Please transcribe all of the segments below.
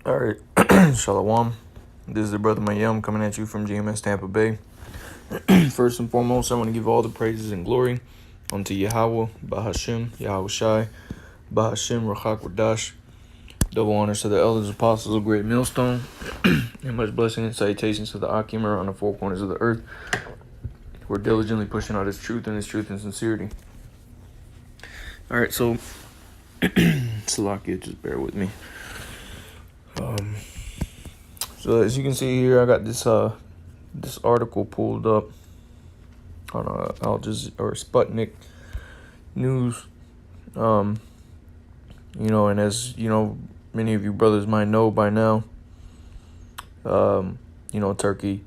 All right, Shalom. This is the brother Mayim coming at you from GMS Tampa Bay. First and foremost, I want to give all the praises and glory unto Yahweh, Bahashim, Yahweh Shai, Bahashim, Rachak Wadash. Double honors to the elders, apostles of Great Millstone, and much blessing and salutations to the Akimer on the four corners of the earth. We're diligently pushing out His truth and sincerity. All right, so Salakia, just bear with me. So as you can see here, I got this article pulled up on Al Jazeera or Sputnik News. And as you know, many of you brothers might know by now, Turkey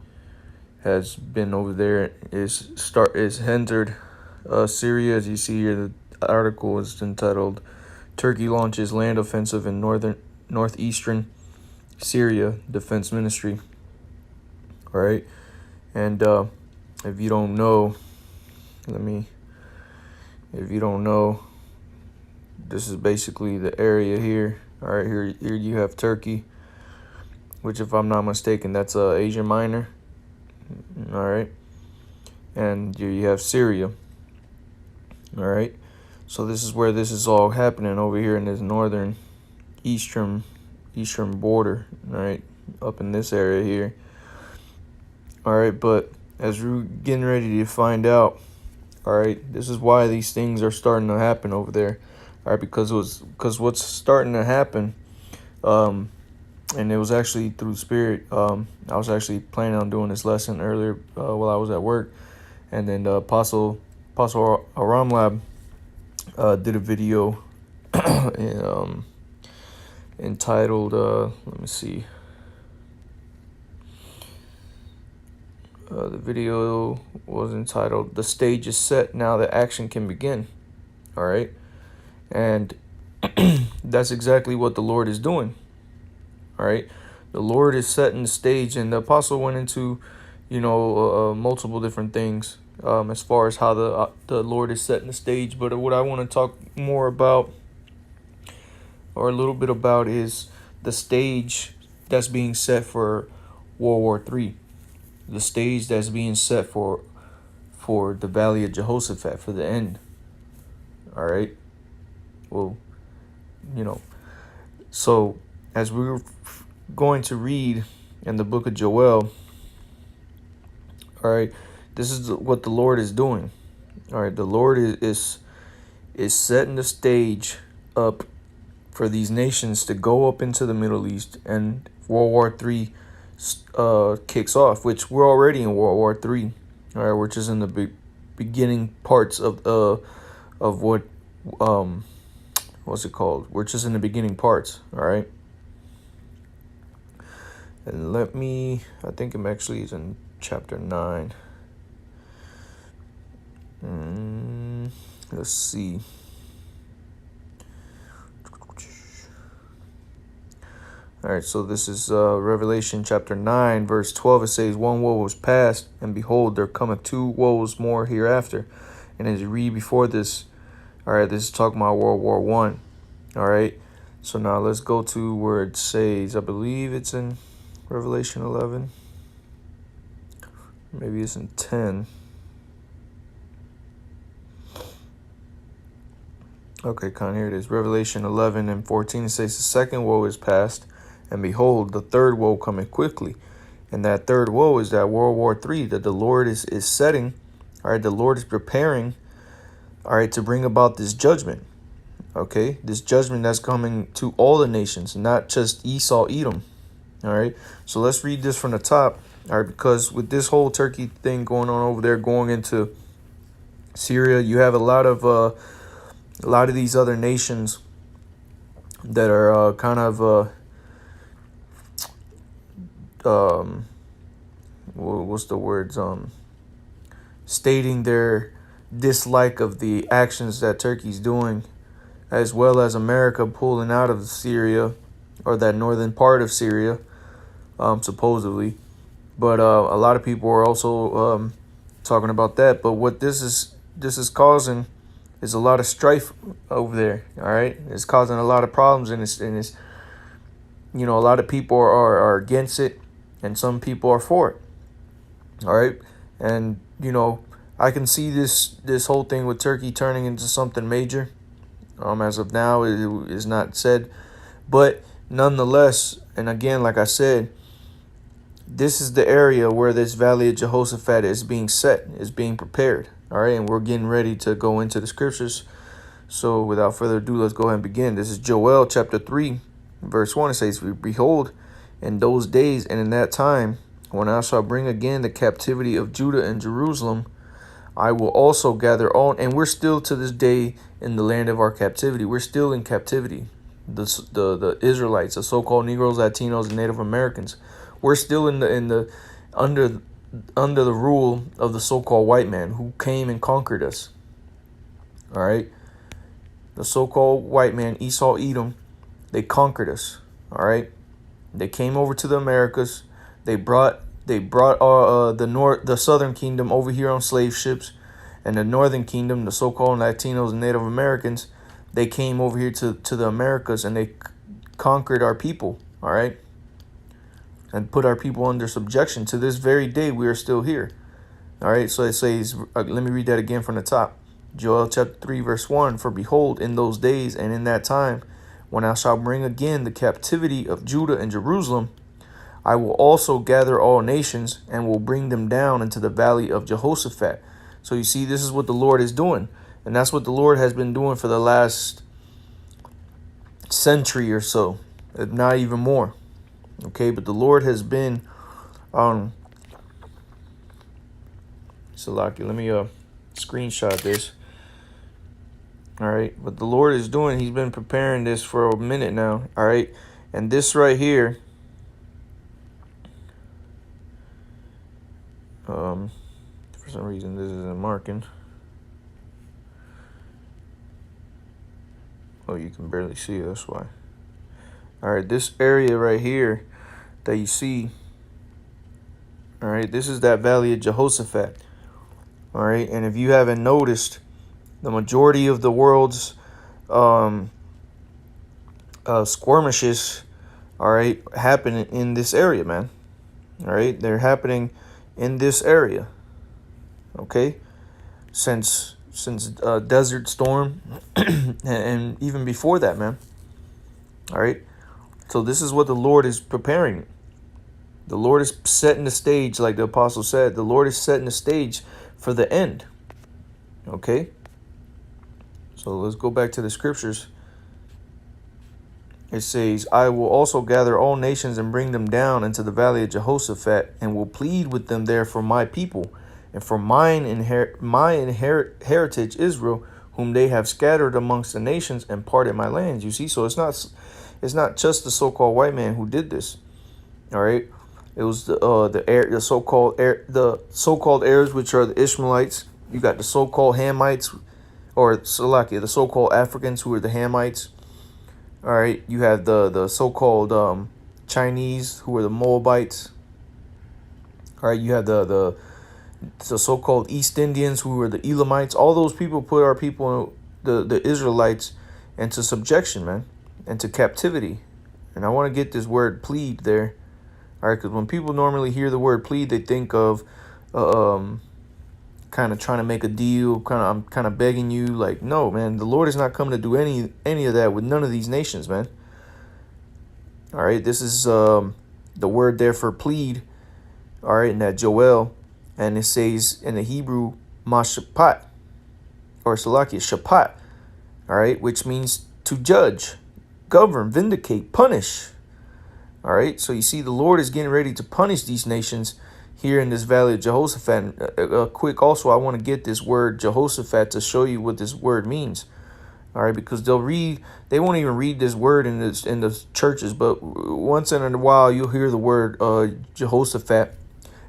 has been over there, is entered Syria. As you see here, the article is entitled "Turkey Launches Land Offensive in Northeastern Syria Defense Ministry." All right, and if you don't know, this is basically the area here. All right, here you have Turkey, which, if I'm not mistaken, that's Asia Minor. All right, and here you have Syria. All right, so this is where this is all happening, over here in this northern eastern border. All right, up in this area here. All right, but as we're getting ready to find out, all right, this is why these things are starting to happen over there. All right, because what's starting to happen, and it was actually through Spirit. I was actually planning on doing this lesson earlier while I was at work, and then Apostle Aramlab did a video entitled, let me see. The video was entitled "The Stage is Set, Now the Action Can Begin." All right, and that's exactly what the Lord is doing. All right, the Lord is setting the stage, and the apostle went into, multiple different things as far as how the Lord is setting the stage. But what I want to talk more about, or a little bit about, is the stage that's being set for World War III. The stage that's being set for the Valley of Jehoshaphat, for the end. All right. Well, so as we're going to read in the book of Joel, all right, this is what the Lord is doing. All right, the Lord is setting the stage up for these nations to go up into the Middle East, and World War III kicks off, which we're already in World War III. All right, which is in the beginning parts of what what's it called? We're just in the beginning parts. All right. And I think I'm actually is in chapter 9. Let's see. All right, so this is Revelation chapter 9, verse 12. It says, "One woe was past, and behold, there cometh two woes more hereafter." And as you read before this, all right, this is talking about World War I. All right, so now let's go to where it says, I believe it's in Revelation 11. Maybe it's in 10. Okay, here it is. Revelation 11 and 14. It says, "The second woe is past, and behold, the third woe cometh quickly." And that third woe is that World War III that the Lord is setting. All right, the Lord is preparing, all right, to bring about this judgment. Okay, this judgment that's coming to all the nations, not just Esau, Edom. All right, so let's read this from the top. All right, because with this whole Turkey thing going on over there, going into Syria, you have a lot of these other nations that are what's the words? Stating their dislike of the actions that Turkey's doing, as well as America pulling out of Syria, or that northern part of Syria, supposedly. But a lot of people are also talking about that. But what this is causing is a lot of strife over there. All right, it's causing a lot of problems, and it's you know, a lot of people are against it, and some people are for it. All right, and you know, I can see this whole thing with Turkey turning into something major. As of now, it is not said, but nonetheless, and again, like I said, this is the area where this Valley of Jehoshaphat is being set, is being prepared. All right, and we're getting ready to go into the scriptures. So without further ado, let's go ahead and begin. This is Joel chapter 3, verse 1. It says, "Behold, in those days and in that time, when I shall bring again the captivity of Judah and Jerusalem, I will also gather all." And we're still to this day in the land of our captivity. We're still in captivity. The Israelites, the so-called Negroes, Latinos, and Native Americans, we're still in the under the rule of the so-called white man who came and conquered us. All right, the so-called white man, Esau, Edom, they conquered us. All right, they came over to the Americas. They brought the southern kingdom over here on slave ships, and the northern kingdom, the so-called Latinos and Native Americans, they came over here to the Americas, and they conquered our people. All right, and put our people under subjection. To this very day, we are still here. All right, so it says, let me read that again from the top. Joel chapter 3, verse 1, "For behold, in those days and in that time, when I shall bring again the captivity of Judah and Jerusalem, I will also gather all nations and will bring them down into the valley of Jehoshaphat." So you see, this is what the Lord is doing. And that's what the Lord has been doing for the last century or so, if not even more. Okay, but the Lord has been Salaki, let me screenshot this. All right, what the Lord is doing, he's been preparing this for a minute now. All right, and this right here, for some reason this isn't marking. Oh, you can barely see it, that's why. All right, this area right here that you see, all right, this is that Valley of Jehoshaphat. All right, and if you haven't noticed, the majority of the world's skirmishes, all right, happen in this area, man. All right, they're happening in this area. Okay, since Desert Storm, and even before that, man. All right, so this is what the Lord is preparing. The Lord is setting the stage, like the apostle said. The Lord is setting the stage for the end. Okay, so let's go back to the scriptures. It says, "I will also gather all nations and bring them down into the valley of Jehoshaphat, and will plead with them there for my people and for my heritage Israel, whom they have scattered amongst the nations and parted my lands." You see, so it's not just the so-called white man who did this. All right, it was the so-called Arabs, which are the Ishmaelites. You got the so-called Hamites, or Salakia, the so-called Africans, who are the Hamites. All right, you have the so-called Chinese, who are the Moabites. All right, you have the so-called East Indians, who are the Elamites. All those people put our people, the Israelites, into subjection, man, into captivity. And I want to get this word plead there. All right, because when people normally hear the word plead, they think of kind of trying to make a deal, I'm kind of begging you. Like, no, man, the Lord is not coming to do any of that with none of these nations, man. All right, this is the word there for plead. All right, in that Joel, and it says in the Hebrew mashapat, or Salakia, shapat. All right, which means to judge, govern, vindicate, punish. All right, so you see, the Lord is getting ready to punish these nations here in this valley of Jehoshaphat. Quick, also, I want to get this word Jehoshaphat to show you what this word means. All right, because they won't even read this word in the churches, but once in a while you'll hear the word Jehoshaphat,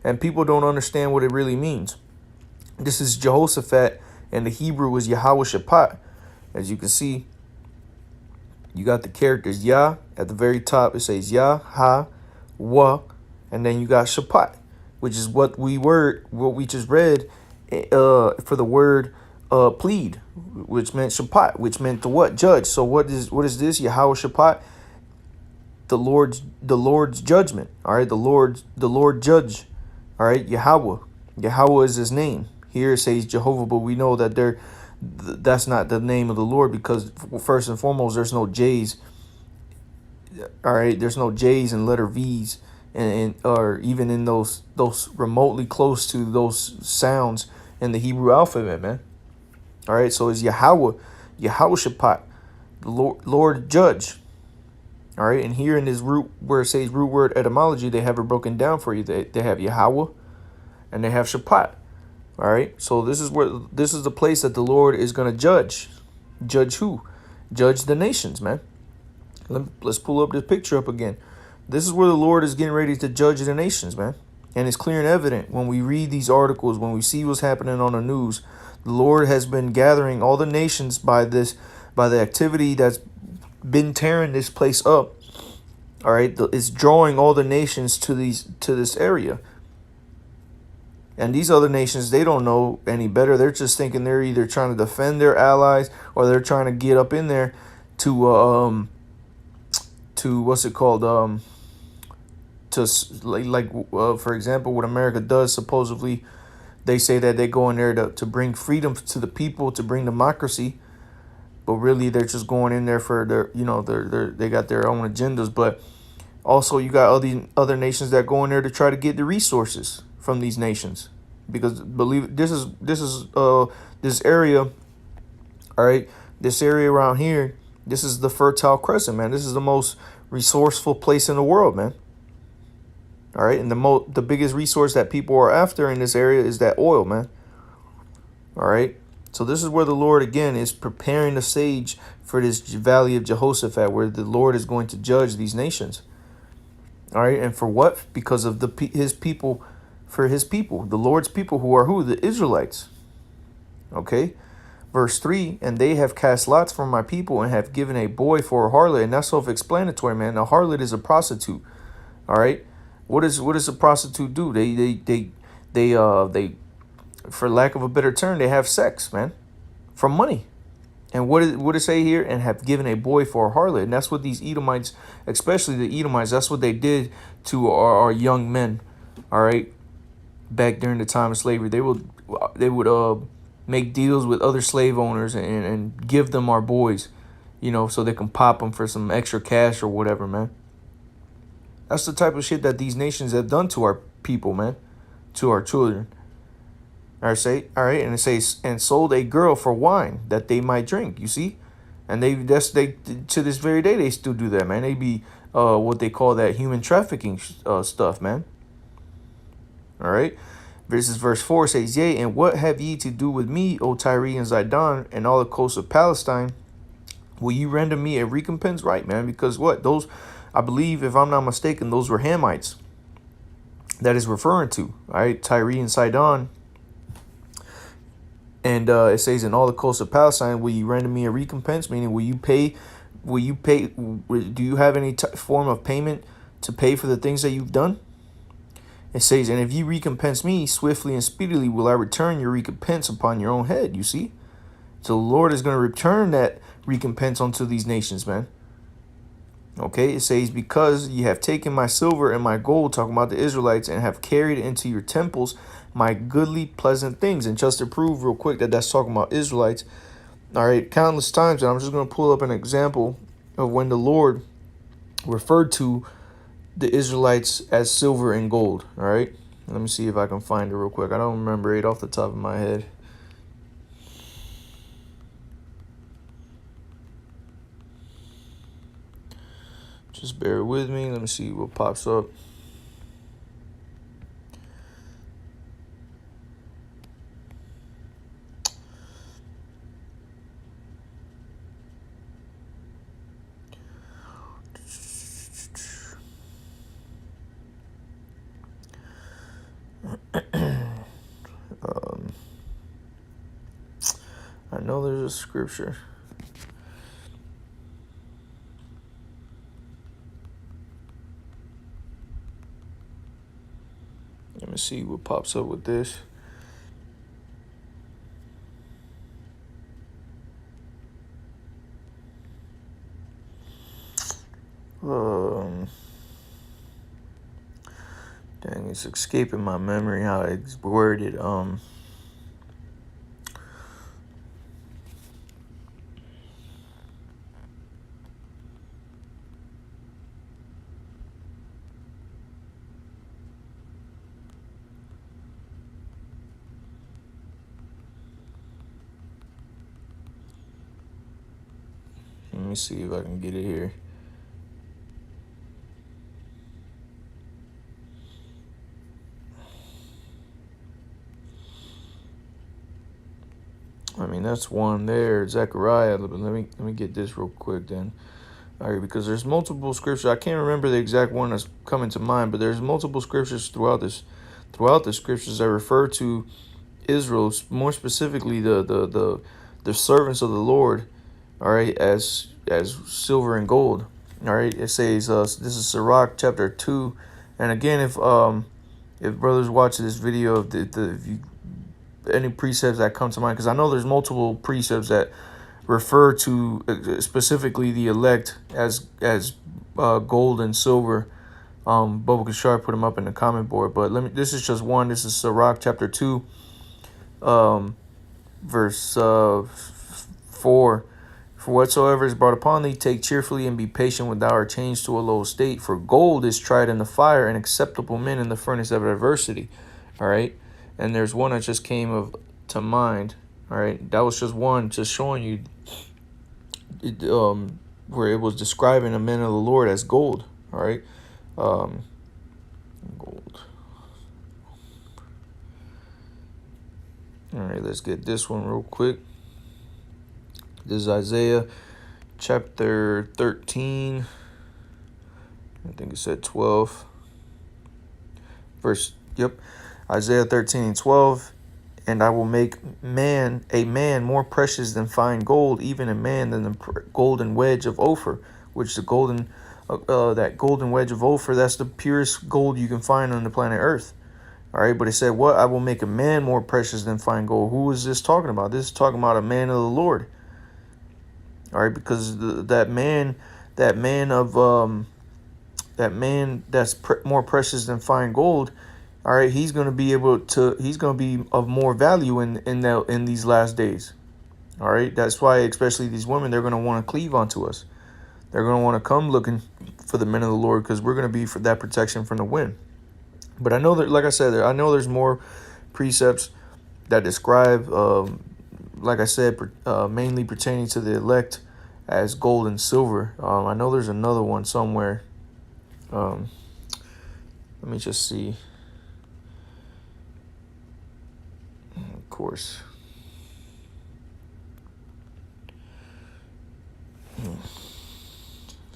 and people don't understand what it really means. This is Jehoshaphat, and the Hebrew is Yehoshaphat. As you can see, you got the characters Yah at the very top. It says Yah, Ha, Wa, and then you got Shaphat, which is what we just read for the word plead, which meant Shaphat, which meant to what? Judge. So what is this? Yehoshaphat. the Lord's judgment. All right, the Lord judge. All right, Yahweh is his name. Here it says Jehovah, but we know that that's not the name of the Lord, because first and foremost, there's no J's. All right, there's no J's and letter V's, and or even in those remotely close to those sounds in the Hebrew alphabet, man. All right, so it's Jehoshaphat, the Lord judge. All right, and here in this root, where it says root word etymology, they have it broken down for you. They have Yahweh and they have Shaphat. All right, so this is the place that the Lord is going to judge. Judge who? Judge the nations, man. Let's pull up this picture up again. This is where the Lord is getting ready to judge the nations, man. And it's clear and evident when we read these articles, when we see what's happening on the news. The Lord has been gathering all the nations by the activity that's been tearing this place up. All right, it's drawing all the nations to this area. And these other nations, they don't know any better. They're just thinking they're either trying to defend their allies or they're trying to get up in there to what's it called, to for example, what America does. Supposedly they say that they go in there to bring freedom to the people, to bring democracy, but really they're just going in there for they got their own agendas. But also you got other nations that go in there to try to get the resources from these nations, because believe this area, all right, this area around here, this is the Fertile Crescent, man. This is the most resourceful place in the world, man. All right, and the biggest resource that people are after in this area is that oil, man. All right, so this is where the Lord again is preparing the stage for this valley of Jehoshaphat, where the Lord is going to judge these nations. All right, and for what? Because of his people, for his people, the Lord's people, who are who? The Israelites. Okay, verse 3, and they have cast lots for my people and have given a boy for a harlot. And that's self-explanatory, man. A harlot is a prostitute. All right, what does a prostitute do? They for lack of a better term, they have sex, man, for money. And what did it say here? And have given a boy for a harlot. And that's what these Edomites, especially the Edomites, that's what they did to our young men. All right, back during the time of slavery, they would make deals with other slave owners and give them our boys, so they can pop them for some extra cash or whatever, man. That's the type of shit that these nations have done to our people, man, to our children. All right, and it says, and sold a girl for wine that they might drink. You see, and they to this very day they still do that, man. They be what they call that human trafficking stuff, man. All right, verse 4 says, yea, and what have ye to do with me, O Tyre and Zidon, and all the coasts of Palestine? Will you render me a recompense? Right, man, because what those, I believe, if I'm not mistaken, those were Hamites that is referring to. All right, Tyre and Sidon. And it says, in all the coasts of Palestine, will you render me a recompense? Meaning, will you pay? Do you have any form of payment to pay for the things that you've done? It says, and if you recompense me, swiftly and speedily will I return your recompense upon your own head. You see? So the Lord is going to return that recompense unto these nations, man. Okay, it says, because ye have taken my silver and my gold, talking about the Israelites, and have carried into your temples my goodly, pleasant things. And just to prove real quick that that's talking about Israelites, all right, countless times, and I'm just going to pull up an example of when the Lord referred to the Israelites as silver and gold. All right, let me see if I can find it real quick. I don't remember it off the top of my head. Just bear with me. Let me see what pops up. I know there's a scripture. Let me see what pops up with this. Um, dang, it's escaping my memory how it's worded. Let me see if I can get it here. I mean, that's one there, Zechariah. Let me get this real quick then. All right, because there's multiple scriptures. I can't remember the exact one that's coming to mind, but there's multiple scriptures throughout the scriptures that refer to Israel, more specifically the servants of the Lord. All right, as silver and gold. All right, it says this is Sirach chapter 2, and again, if brothers watch this video, if you any precepts that come to mind, because I know there's multiple precepts that refer to specifically the elect as gold and silver. Bubba Kashar put them up in the comment board, but this is just one. This is Sirach chapter 2, verse 4. For whatsoever is brought upon thee, take cheerfully and be patient when thou art changed to a low state. For gold is tried in the fire, and acceptable men in the furnace of adversity. All right. And there's one that just came to mind. All right. That was just one, just showing you where it was describing the men of the Lord as gold. All right. Gold. All right. Let's get this one real quick. This is Isaiah chapter 13. I think it said 12. Isaiah 13:12. And I will make a man more precious than fine gold, even a man than the golden wedge of Ophir, which the that golden wedge of Ophir, that's the purest gold you can find on the planet Earth. All right, but it said, what? I will make a man more precious than fine gold. Who is this talking about? This is talking about a man of the Lord. All right, because that man that's more precious than fine gold. All right, he's going to be of more value in these last days. All right, that's why especially these women, they're going to want to cleave onto us. They're going to want to come looking for the men of the Lord, because we're going to be for that protection from the wind. But I know that, like I said, I know there's more precepts that describe, like I said, mainly pertaining to the elect as gold and silver. I know there's another one somewhere. Let me just see. Of course.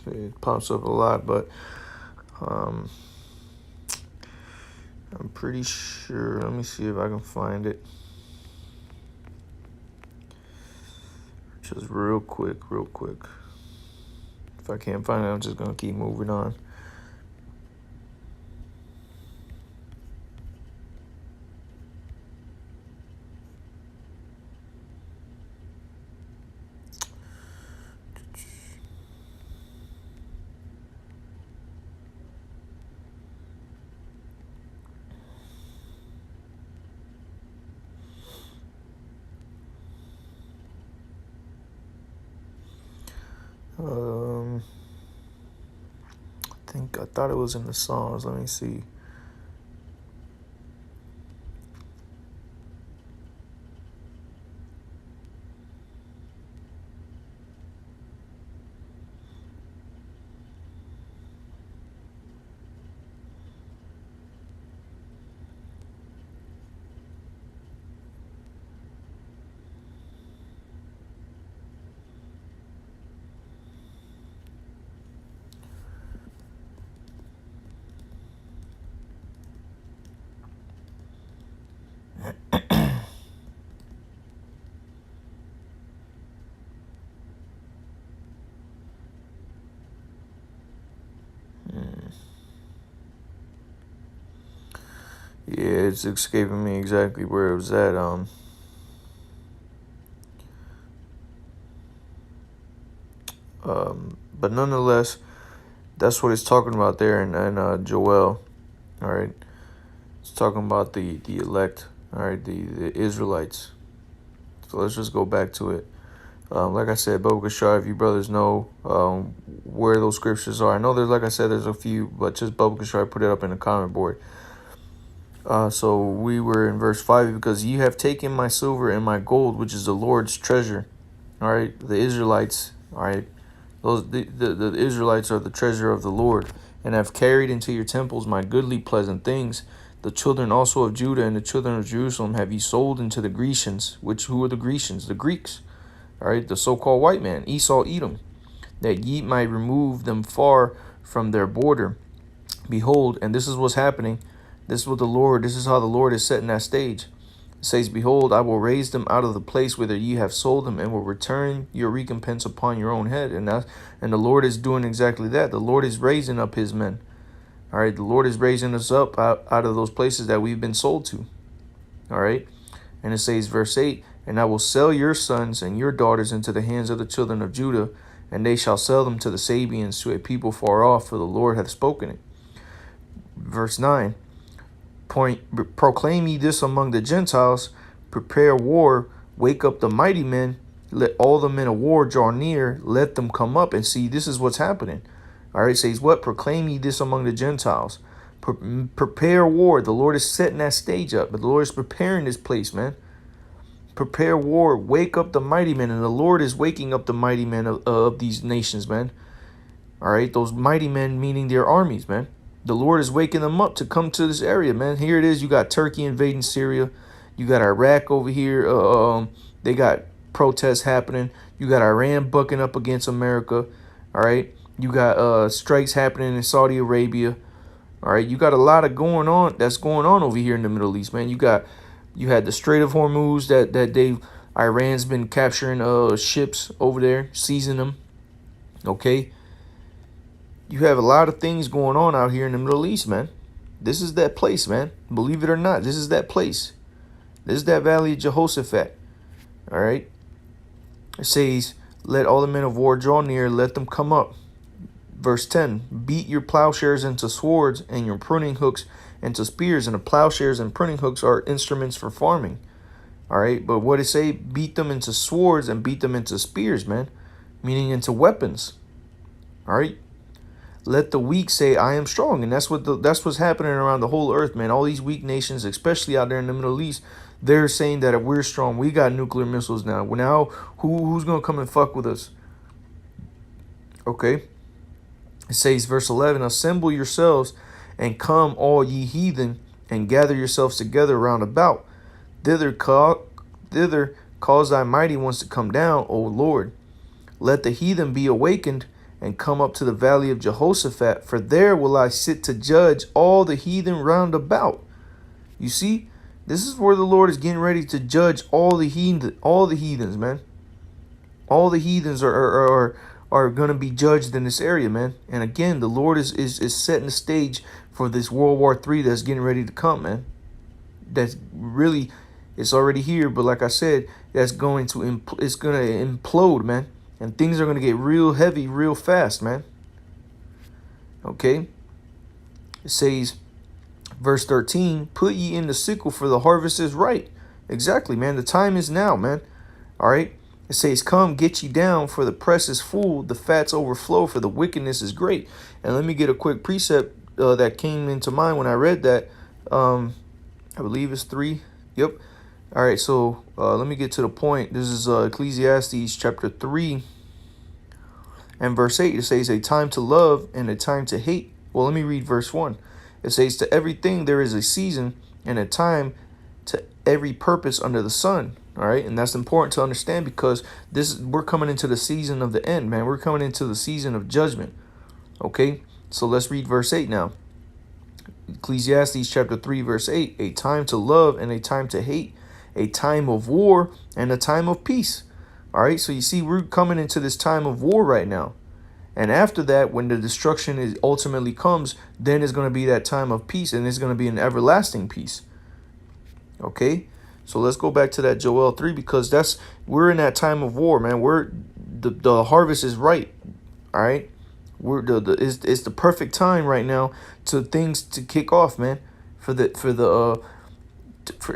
It pops up a lot, but I'm pretty sure. Let me see if I can find it. Just real quick. If I can't find it, I'm just gonna keep moving on. I thought it was in the Psalms. Let me see. Yeah, it's escaping me exactly where it was at. But nonetheless, That's what it's talking about there in Joel. All right. It's talking about the elect. All right. The Israelites. So let's just go back to it. Like I said, Biblical Strive, if you brothers know where those scriptures are. I know there's, like I said, there's a few, but just Biblical Strive, put it up in the comment board. So we were in verse 5, because ye have taken my silver and my gold, which is the Lord's treasure. All right, the Israelites. All right, the Israelites are the treasure of the Lord, and have carried into your temples my goodly pleasant things. The children also of Judah and the children of Jerusalem have ye sold into the Grecians. Who are the Grecians? The Greeks. All right, the so-called white man, Esau, Edom, that ye might remove them far from their border. Behold, and this is what's happening. This is how the Lord is setting that stage. It says, behold, I will raise them out of the place whither ye have sold them, and will return your recompense upon your own head. And the Lord is doing exactly that. The Lord is raising up his men. All right, the Lord is raising us up out of those places that we've been sold to. All right, and it says, verse 8, and I will sell your sons and your daughters into the hands of the children of Judah, and they shall sell them to the Sabians, to a people far off, for the Lord hath spoken it. Verse 9, proclaim ye this among the Gentiles, prepare war, wake up the mighty men, let all the men of war draw near, let them come up. And see, this is what's happening. All right, it says what? Proclaim ye this among the Gentiles. Prepare war. The Lord is setting that stage up, but the Lord is preparing this place, man. Prepare war, wake up the mighty men, and the Lord is waking up the mighty men of these nations, man. All right, those mighty men meaning their armies, man. The Lord is waking them up to come to this area, man. Here it is. You got Turkey invading Syria. You got Iraq over here. They got protests happening. You got Iran bucking up against America. All right. You got strikes happening in Saudi Arabia. All right. You got a lot of going on over here in the Middle East, man. You had the Strait of Hormuz that Iran's been capturing ships over there, seizing them. Okay. You have a lot of things going on out here in the Middle East, man. This is that place, man. Believe it or not, this is that place. This is that valley of Jehoshaphat. All right. It says, let all the men of war draw near, let them come up. Verse 10, beat your plowshares into swords and your pruning hooks into spears. And the plowshares and pruning hooks are instruments for farming. All right. But what it say? Beat them into swords and beat them into spears, man. Meaning into weapons. All right. Let the weak say, I am strong. And that's what's happening around the whole earth, man. All these weak nations, especially out there in the Middle East, they're saying that if we're strong, we got nuclear missiles now. Now, who's going to come and fuck with us? Okay. It says, verse 11, assemble yourselves and come, all ye heathen, and gather yourselves together round about. Thither cause thy mighty ones to come down, O Lord. Let the heathen be awakened, and come up to the valley of Jehoshaphat, for there will I sit to judge all the heathen round about. You see, this is where the Lord is getting ready to judge all the heathens, man. All the heathens are going to be judged in this area, man. And again, the Lord is setting the stage for this World War III that's getting ready to come, man. That's really, it's already here, but like I said, it's going to implode, man. And things are going to get real heavy real fast, man. Okay. It says, verse 13, put ye in the sickle, for the harvest is right. Exactly, man. The time is now, man. All right. It says, come, get ye down, for the press is full, the fats overflow, for the wickedness is great. And let me get a quick precept that came into mind when I read that. I believe it's 3. Yep. All right. So let me get to the point. This is Ecclesiastes chapter 3. And verse 8, it says, a time to love and a time to hate. Well, let me read verse 1. It says, to everything there is a season and a time to every purpose under the sun. All right. And that's important to understand, because we're coming into the season of the end, man. We're coming into the season of judgment. Okay. So let's read verse 8 now. Ecclesiastes chapter 3, verse 8, a time to love and a time to hate, a time of war and a time of peace. All right, so you see, we're coming into this time of war right now. And after that, when the destruction ultimately comes, then it's going to be that time of peace, and it's going to be an everlasting peace. Okay, so let's go back to that Joel 3, because we're in that time of war, man. The harvest is right. All right, It's the perfect time right now to things to kick off, man. It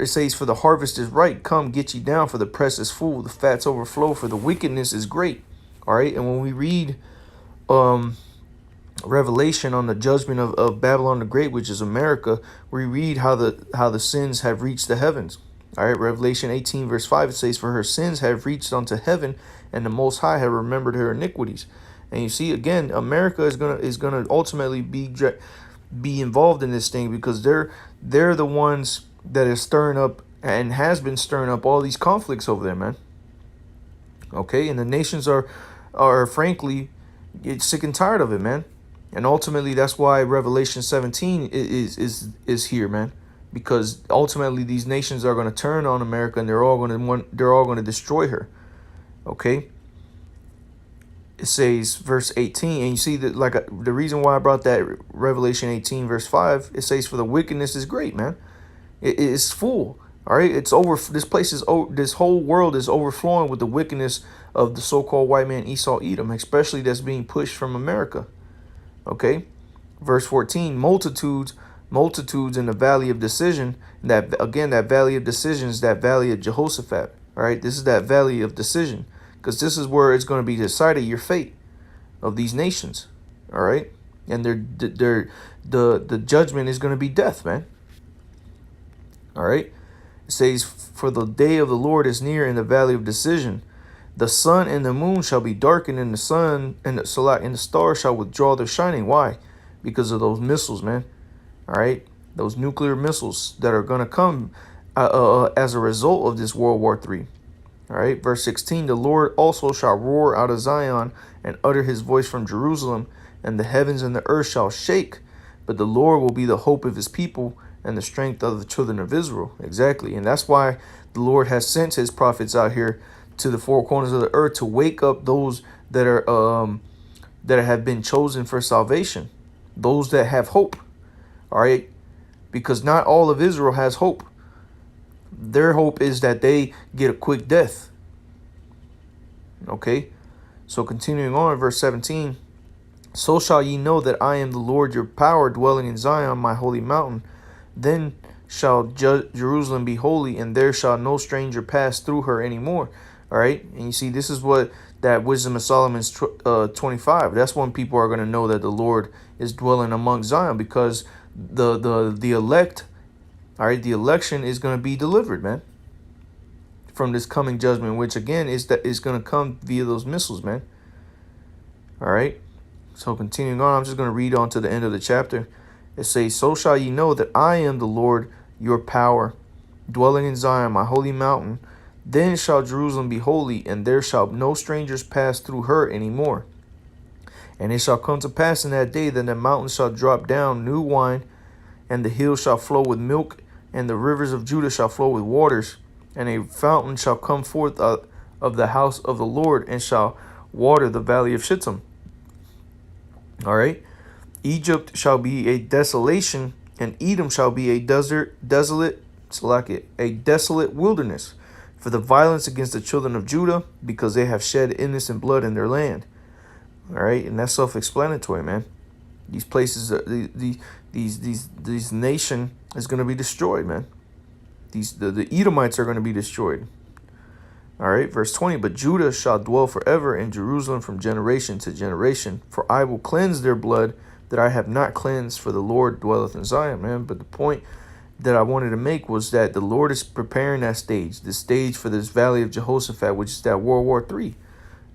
says, for the harvest is ripe, come get ye down, for the press is full, the fats overflow, for the wickedness is great. All right, and when we read Revelation on the judgment of Babylon the Great, which is America, we read how the sins have reached the heavens. All right, Revelation 18 verse 5, it says, for her sins have reached unto heaven, and the Most High have remembered her iniquities. And you see, again, America is gonna ultimately be involved in this thing, because they're the ones that is stirring up and has been stirring up all these conflicts over there, man. Okay, and the nations are frankly get sick and tired of it, man. And ultimately, that's why Revelation 17 is here, man. Because ultimately, these nations are going to turn on America, and they're all going to destroy her. Okay. It says verse 18, and you see that, like, the reason why I brought that Revelation 18 verse 5, it says, for the wickedness is great, man. It is full. All right, it's over. This whole world is overflowing with the wickedness of the so-called white man Esau Edom, especially that's being pushed from America. Okay, verse 14, multitudes in the valley of decision. That valley of decision is that valley of Jehoshaphat. All right, this is that valley of decision, because this is where it's going to be decided your fate of these nations. All right, and the judgment is going to be death, man. All right, it says, for the day of the Lord is near in the valley of decision. The sun and the moon shall be darkened, and the sun and the stars shall withdraw their shining. Why? Because of those missiles, man. All right, those nuclear missiles that are going to come as a result of this World War III. All right, verse 16, the Lord also shall roar out of Zion and utter his voice from Jerusalem, and the heavens and the earth shall shake. But the Lord will be the hope of his people and the strength of the children of Israel. Exactly. And that's why the Lord has sent his prophets out here to the four corners of the earth to wake up those that are that have been chosen for salvation, those that have hope. All right, because not all of Israel has hope. Their hope is that they get a quick death. Okay, so continuing on, verse 17, so shall ye know that I am the Lord your power, dwelling in Zion, my holy mountain. Then shall Jerusalem be holy, and there shall no stranger pass through her anymore. All right, and you see, this is what that Wisdom of Solomon's 25. That's when people are going to know that the Lord is dwelling among Zion, because the elect, all right, the election is going to be delivered, man, from this coming judgment, which again is going to come via those missiles, man. All right, so continuing on, I'm just going to read on to the end of the chapter. It says, so shall ye know that I am the Lord your power, dwelling in Zion, my holy mountain. Then shall Jerusalem be holy, and there shall no strangers pass through her any more. And it shall come to pass in that day that the mountains shall drop down new wine, and the hills shall flow with milk, and the rivers of Judah shall flow with waters. And a fountain shall come forth of the house of the Lord, and shall water the valley of Shittim. All right. Egypt shall be a desolation, and Edom shall be a desolate wilderness, for the violence against the children of Judah, because they have shed innocent blood in their land. All right, and that's self-explanatory, man. These places, these nation is going to be destroyed, man. The Edomites are going to be destroyed. All right, verse 20, but Judah shall dwell forever in Jerusalem from generation to generation, for I will cleanse their blood that I have not cleansed, for the Lord dwelleth in Zion, man. But the point that I wanted to make was that the Lord is preparing that stage, the stage for this valley of Jehoshaphat, which is that World War III.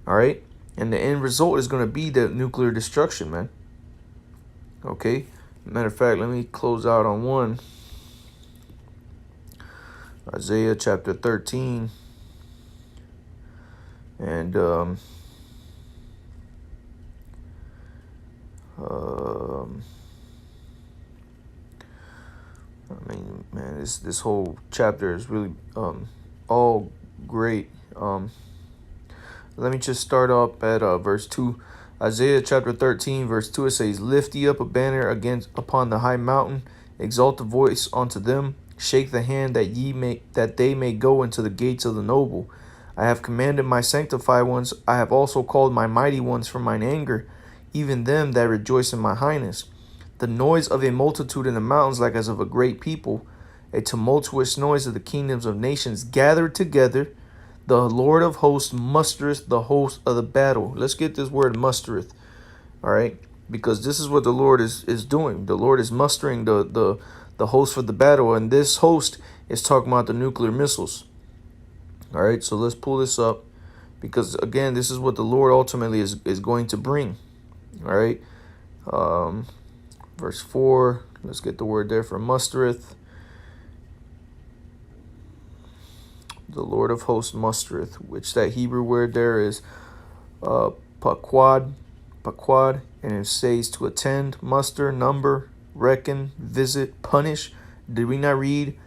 All right, and the end result is going to be the nuclear destruction, man. Okay, matter of fact, let me close out on one. Isaiah chapter 13. And I mean, man, this whole chapter is really all great. Let me just start up at verse 2. Isaiah chapter 13, verse 2, it says, lift ye up a banner upon the high mountain, exalt the voice unto them, shake the hand that they may go into the gates of the noble. I have commanded my sanctified ones, I have also called my mighty ones from mine anger. even them that rejoice in my highness. The noise of a multitude in the mountains, like as of a great people, a tumultuous noise of the kingdoms of nations gathered together. The Lord of hosts mustereth the host of the battle. Let's get this word mustereth, all right? Because this is what the Lord is doing. The Lord is mustering the host for the battle, and this host is talking about the nuclear missiles. All right, so let's pull this up, because again, this is what the Lord ultimately is going to bring. All right, verse 4. Let's get the word there for mustereth. The Lord of hosts mustereth, which that Hebrew word there is paquad, and it says to attend, muster, number, reckon, visit, punish. Did we not read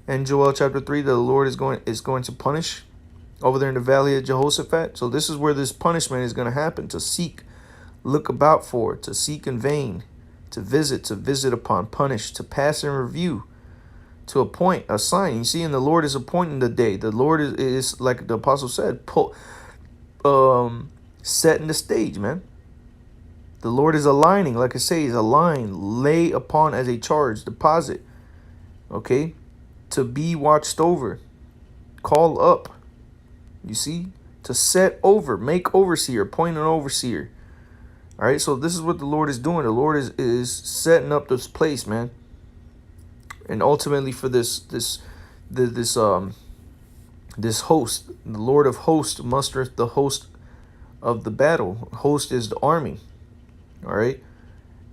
in Joel chapter 3 that the Lord is going to punish over there in the valley of Jehoshaphat? So this is where this punishment is going to happen: to seek, look about for, to seek in vain, to visit upon, punish, to pass in review, to appoint, assign. You see, and the Lord is appointing the day. The Lord is like the apostle said, setting the stage, man. The Lord is aligning, like I say, is align, lay upon as a charge, deposit, okay, to be watched over, call up, you see, to set over, make overseer, appoint an overseer. All right, so this is what the Lord is doing. The Lord is setting up this place, man. And ultimately for this host, the Lord of hosts mustereth the host of the battle. Host is the army. All right.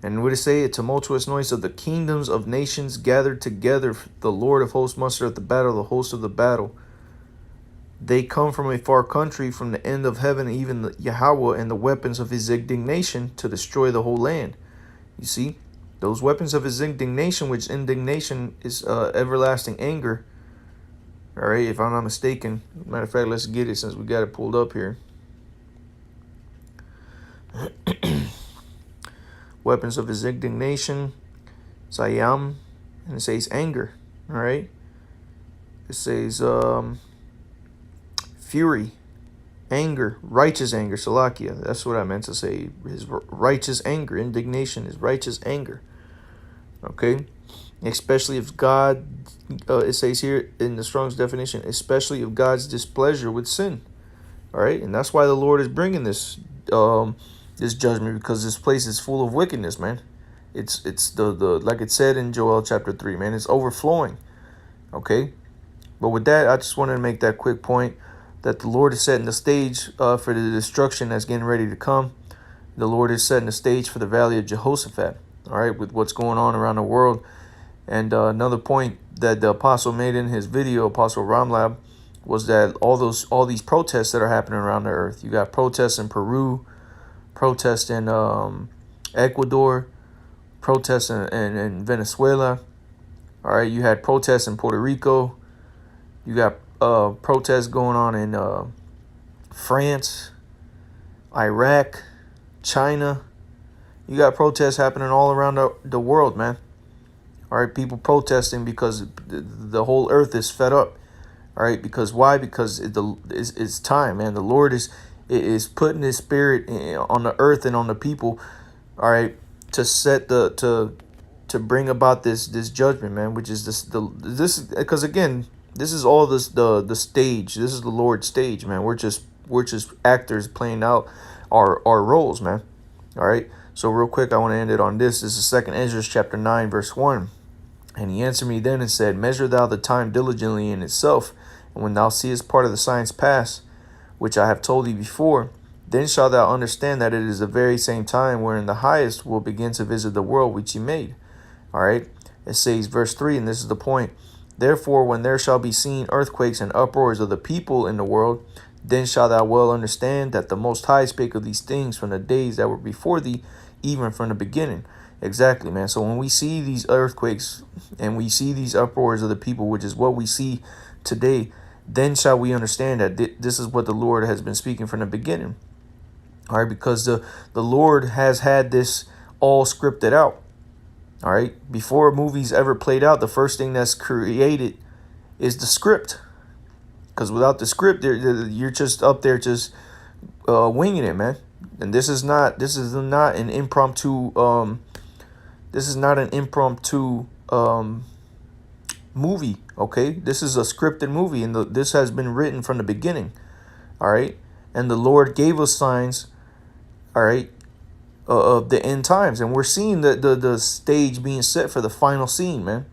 And what it say? A tumultuous noise of the kingdoms of nations gathered together. The Lord of hosts mustereth the battle, the host of the battle. They come from a far country, from the end of heaven, even the Yahweh and the weapons of his indignation to destroy the whole land. You see, those weapons of his indignation, which indignation is everlasting anger. All right, if I'm not mistaken. Matter of fact, let's get it since we got it pulled up here. Weapons of his indignation, Sayam, and it says anger. All right, it says fury, anger, righteous anger, Salakia. That's what I meant to say. His righteous anger, indignation is righteous anger. Okay, especially if God, it says here in the Strong's definition, especially if God's displeasure with sin. All right, and that's why the Lord is bringing this this judgment, because this place is full of wickedness, man. It's the like it said in Joel chapter 3, man. It's overflowing. Okay, but with that, I just wanted to make that quick point that the Lord is setting the stage for the destruction that's getting ready to come. The Lord is setting the stage for the valley of Jehoshaphat. All right, with what's going on around the world. And another point that the apostle made in his video, Apostle Ramlab, was that all these protests that are happening around the earth. You got protests in Peru, protests in Ecuador, protests in Venezuela. All right, you had protests in Puerto Rico. You got protests going on in France, Iraq, China. You got protests happening all around the world, man. All right, people protesting because the whole earth is fed up. All right, because why? Because it's time, man. The Lord is putting his spirit on the earth and on the people. All right, to set to bring about this judgment, man, which is this because again, this is all the stage. This is the Lord's stage, man. We're just actors playing out our roles, man. All right. So real quick, I want to end it on this. This is 2 Ezra chapter 9, verse 1. And he answered me then and said, measure thou the time diligently in itself, and when thou seest part of the signs pass, which I have told thee before, then shalt thou understand that it is the very same time wherein the highest will begin to visit the world which he made. All right. It says, verse 3, and this is the point. Therefore, when there shall be seen earthquakes and uproars of the people in the world, then shalt thou well understand that the Most High spake of these things from the days that were before thee, even from the beginning. Exactly, man. So when we see these earthquakes and we see these uproars of the people, which is what we see today, then shall we understand that this is what the Lord has been speaking from the beginning. All right, because the Lord has had this all scripted out. All right, before a movie's ever played out, the first thing that's created is the script. Because without the script, you're just up there just winging it, man. And this is not an impromptu movie, okay? This is a scripted movie, and this has been written from the beginning, all right? And the Lord gave us signs, all right, of the end times, and we're seeing the stage being set for the final scene, man.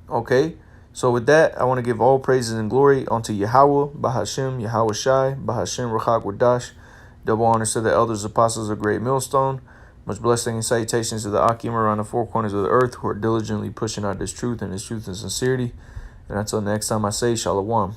Okay, so with that, I want to give all praises and glory unto Yahweh, Bahashem, Yahweh Shai, Bahashem, Rachak Wadash. Double honors to the elders, apostles of Great Millstone. Much blessing and salutations to the Akim around the four corners of the earth who are diligently pushing out this truth and this truth in sincerity. And until next time, I say Shalom.